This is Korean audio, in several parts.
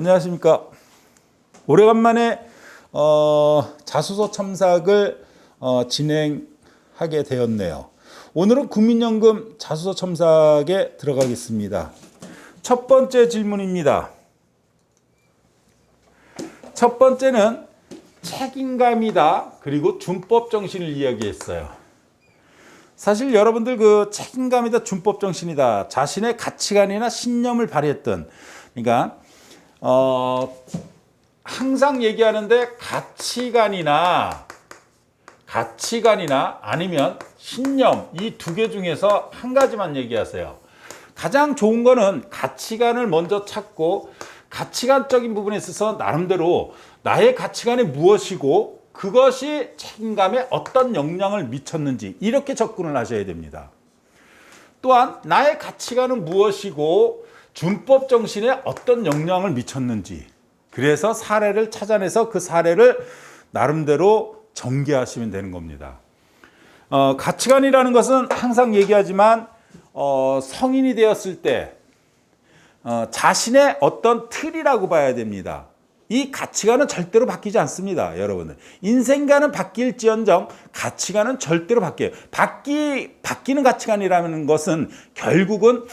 안녕하십니까. 오래간만에 자수서 첨삭을 진행하게 되었네요. 오늘은 국민연금 자수서 첨삭에 들어가겠습니다. 첫 번째 질문입니다. 첫 번째는 책임감이다. 그리고 준법 정신을 이야기했어요. 사실 여러분들 그 책임감이다, 준법 정신이다, 자신의 가치관이나 신념을 발휘했던, 그러니까 항상 얘기하는데 가치관이나 아니면 신념, 이 두 개 중에서 한 가지만 얘기하세요. 가장 좋은 거는 가치관을 먼저 찾고 가치관적인 부분에 있어서 나름대로 나의 가치관이 무엇이고 그것이 책임감에 어떤 영향을 미쳤는지 이렇게 접근을 하셔야 됩니다. 또한 나의 가치관은 무엇이고 준법 정신에 어떤 영향을 미쳤는지, 그래서 사례를 찾아내서 그 사례를 나름대로 전개하시면 되는 겁니다. 가치관이라는 것은 항상 얘기하지만 성인이 되었을 때 자신의 어떤 틀이라고 봐야 됩니다. 이 가치관은 절대로 바뀌지 않습니다, 여러분들. 인생관은 바뀔지언정 가치관은 절대로 바뀌어요. 바뀌는 가치관이라는 것은 결국은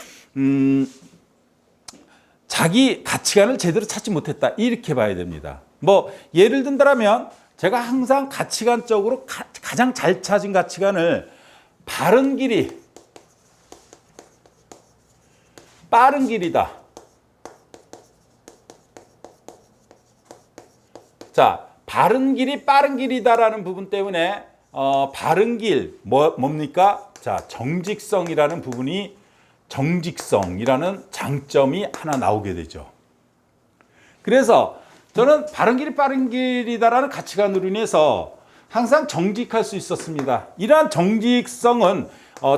자기 가치관을 제대로 찾지 못했다, 이렇게 봐야 됩니다. 뭐 예를 든다면 제가 항상 가치관적으로 가장 잘 찾은 가치관을 바른 길이 빠른 길이다. 자, 바른 길이 빠른 길이다라는 부분 때문에 바른 길 뭡니까? 자, 정직성이라는 부분이, 정직성이라는 장점이 하나 나오게 되죠. 그래서 저는 바른 길이 빠른 길이다라는 가치관으로 인해서 항상 정직할 수 있었습니다. 이러한 정직성은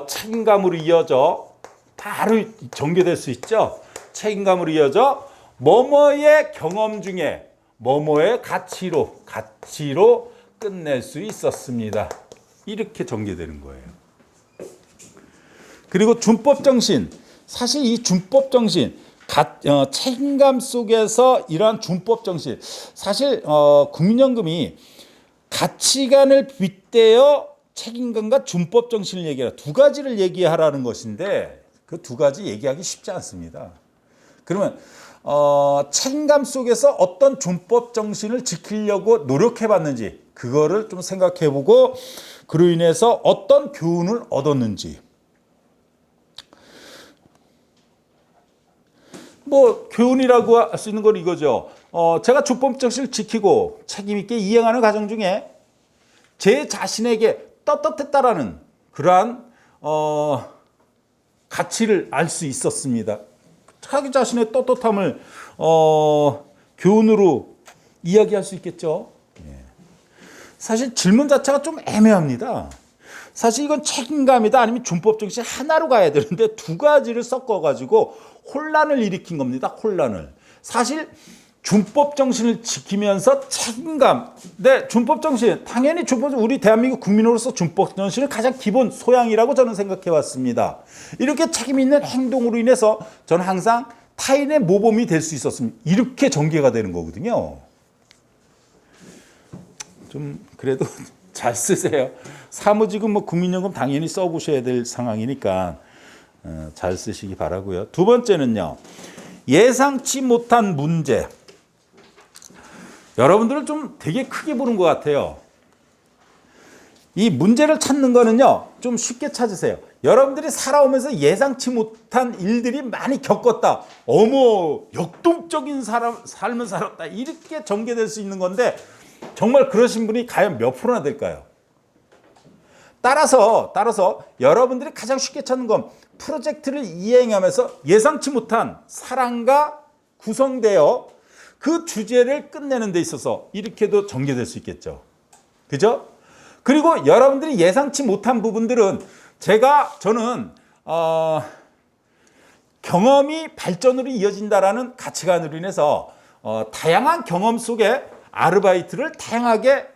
책임감으로 이어져 바로 전개될 수 있죠. 책임감으로 이어져 뭐뭐의 경험 중에 뭐뭐의 가치로 끝낼 수 있었습니다. 이렇게 전개되는 거예요. 그리고 준법 정신, 사실 이 준법 정신, 책임감 속에서 이러한 준법 정신, 사실 국민연금이 가치관을 빗대어 책임감과 준법 정신을 얘기하라, 두 가지를 얘기하라는 것인데 그 두 가지 얘기하기 쉽지 않습니다. 그러면 책임감 속에서 어떤 준법 정신을 지키려고 노력해봤는지 그거를 좀 생각해보고 그로 인해서 어떤 교훈을 얻었는지, 뭐 교훈이라고 할 수 있는 건 이거죠. 제가 준법 정신을 지키고 책임 있게 이행하는 과정 중에 제 자신에게 떳떳했다라는 그러한 가치를 알 수 있었습니다. 자기 자신의 떳떳함을 교훈으로 이야기할 수 있겠죠. 사실 질문 자체가 좀 애매합니다. 사실 이건 책임감이다 아니면 준법 정신 하나로 가야 되는데 두 가지를 섞어가지고 혼란을 일으킨 겁니다. 혼란을. 사실 준법 정신을 지키면서 책임감. 네, 준법 정신. 당연히 우리 대한민국 국민으로서 준법 정신을 가장 기본 소양이라고 저는 생각해 왔습니다. 이렇게 책임 있는 행동으로 인해서 저는 항상 타인의 모범이 될 수 있었습니다. 이렇게 전개가 되는 거거든요. 좀 그래도 잘 쓰세요. 사무직은 뭐 국민연금 당연히 써보셔야 될 상황이니까 잘 쓰시기 바라고요. 두 번째는요, 예상치 못한 문제. 여러분들은 좀 되게 크게 보는 것 같아요. 이 문제를 찾는 거는요, 좀 쉽게 찾으세요. 여러분들이 살아오면서 예상치 못한 일들이 많이 겪었다. 어머, 역동적인 삶을 살았다. 이렇게 전개될 수 있는 건데 정말 그러신 분이 과연 몇 프로나 될까요? 따라서 여러분들이 가장 쉽게 찾는 건 프로젝트를 이행하면서 예상치 못한 사람과 구성되어 그 주제를 끝내는 데 있어서 이렇게도 전개될 수 있겠죠. 그죠? 그리고 여러분들이 예상치 못한 부분들은 저는 경험이 발전으로 이어진다라는 가치관으로 인해서 다양한 경험 속에 아르바이트를 다양하게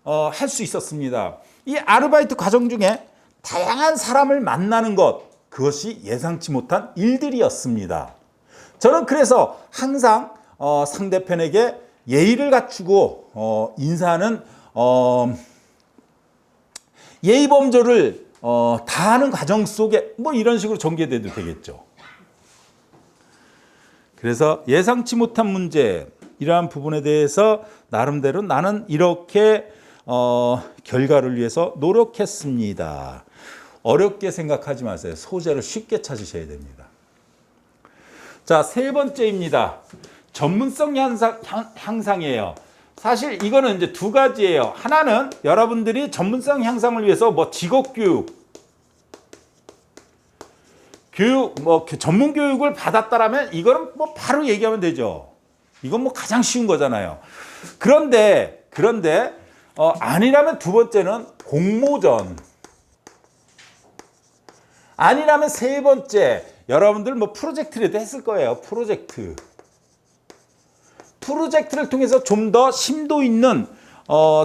할 수 있었습니다. 이 아르바이트 과정 중에 다양한 사람을 만나는 것, 그것이 예상치 못한 일들이었습니다. 저는 그래서 항상 상대편에게 예의를 갖추고 인사하는 예의 범절을 다하는 과정 속에 뭐 이런 식으로 전개돼도 되겠죠. 그래서 예상치 못한 문제 이러한 부분에 대해서 나름대로 나는 이렇게 결과를 위해서 노력했습니다. 어렵게 생각하지 마세요. 소재를 쉽게 찾으셔야 됩니다. 자, 세 번째입니다. 전문성 향상이에요. 사실 이거는 이제 두 가지예요. 하나는 여러분들이 전문성 향상을 위해서 뭐 직업교육, 전문 교육을 받았다라면 이거는 뭐 바로 얘기하면 되죠. 이건 뭐 가장 쉬운 거잖아요. 그런데 아니라면 두 번째는 공모전. 아니라면 세 번째, 여러분들 뭐 프로젝트라도 했을 거예요. 프로젝트를 통해서 좀 더 심도 있는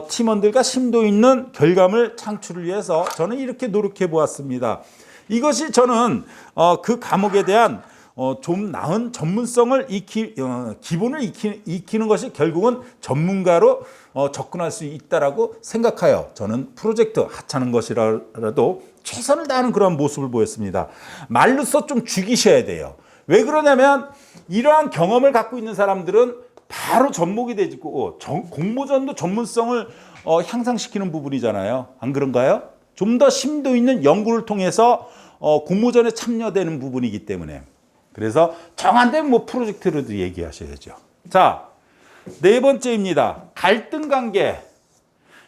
팀원들과 심도 있는 결과물 창출을 위해서 저는 이렇게 노력해 보았습니다. 이것이 저는 그 과목에 대한 좀 나은 전문성을 기본을 익히는 것이 결국은 전문가로 접근할 수 있다라고 생각하여 저는 프로젝트 하찮은 것이라도 최선을 다하는 그런 모습을 보였습니다. 말로써 좀 죽이셔야 돼요. 왜 그러냐면 이러한 경험을 갖고 있는 사람들은 바로 접목이 되고 공모전도 전문성을 향상시키는 부분이잖아요. 안 그런가요? 좀 더 심도 있는 연구를 통해서 공모전에 참여되는 부분이기 때문에 그래서 정한된 뭐 프로젝트로도 얘기하셔야죠. 자, 네 번째입니다. 갈등 관계.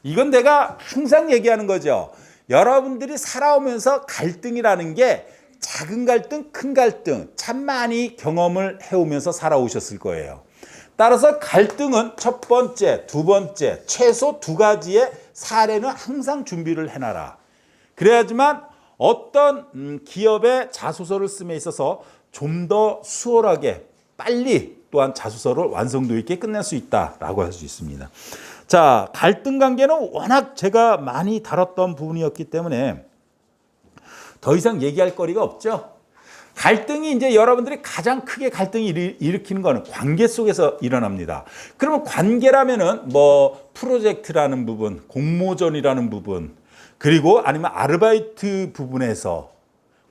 이건 내가 항상 얘기하는 거죠. 여러분들이 살아오면서 갈등이라는 게 작은 갈등, 큰 갈등 참 많이 경험을 해오면서 살아오셨을 거예요. 따라서 갈등은 첫 번째, 두 번째, 최소 두 가지의 사례는 항상 준비를 해놔라. 그래야지만 어떤 기업의 자소서를 씀에 있어서 좀 더 수월하게 빨리 또한 자소서를 완성도 있게 끝낼 수 있다라고 할 수 있습니다. 자, 갈등 관계는 워낙 제가 많이 다뤘던 부분이었기 때문에 더 이상 얘기할 거리가 없죠. 갈등이 이제 여러분들이 가장 크게 갈등이 일으키는 거는 관계 속에서 일어납니다. 그러면 관계라면은 뭐 프로젝트라는 부분, 공모전이라는 부분, 그리고 아니면 아르바이트 부분에서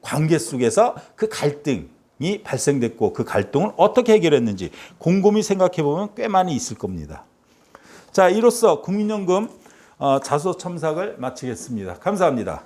관계 속에서 그 갈등이 발생됐고 그 갈등을 어떻게 해결했는지 곰곰이 생각해 보면 꽤 많이 있을 겁니다. 자, 이로써 국민연금 자소서 첨삭을 마치겠습니다. 감사합니다.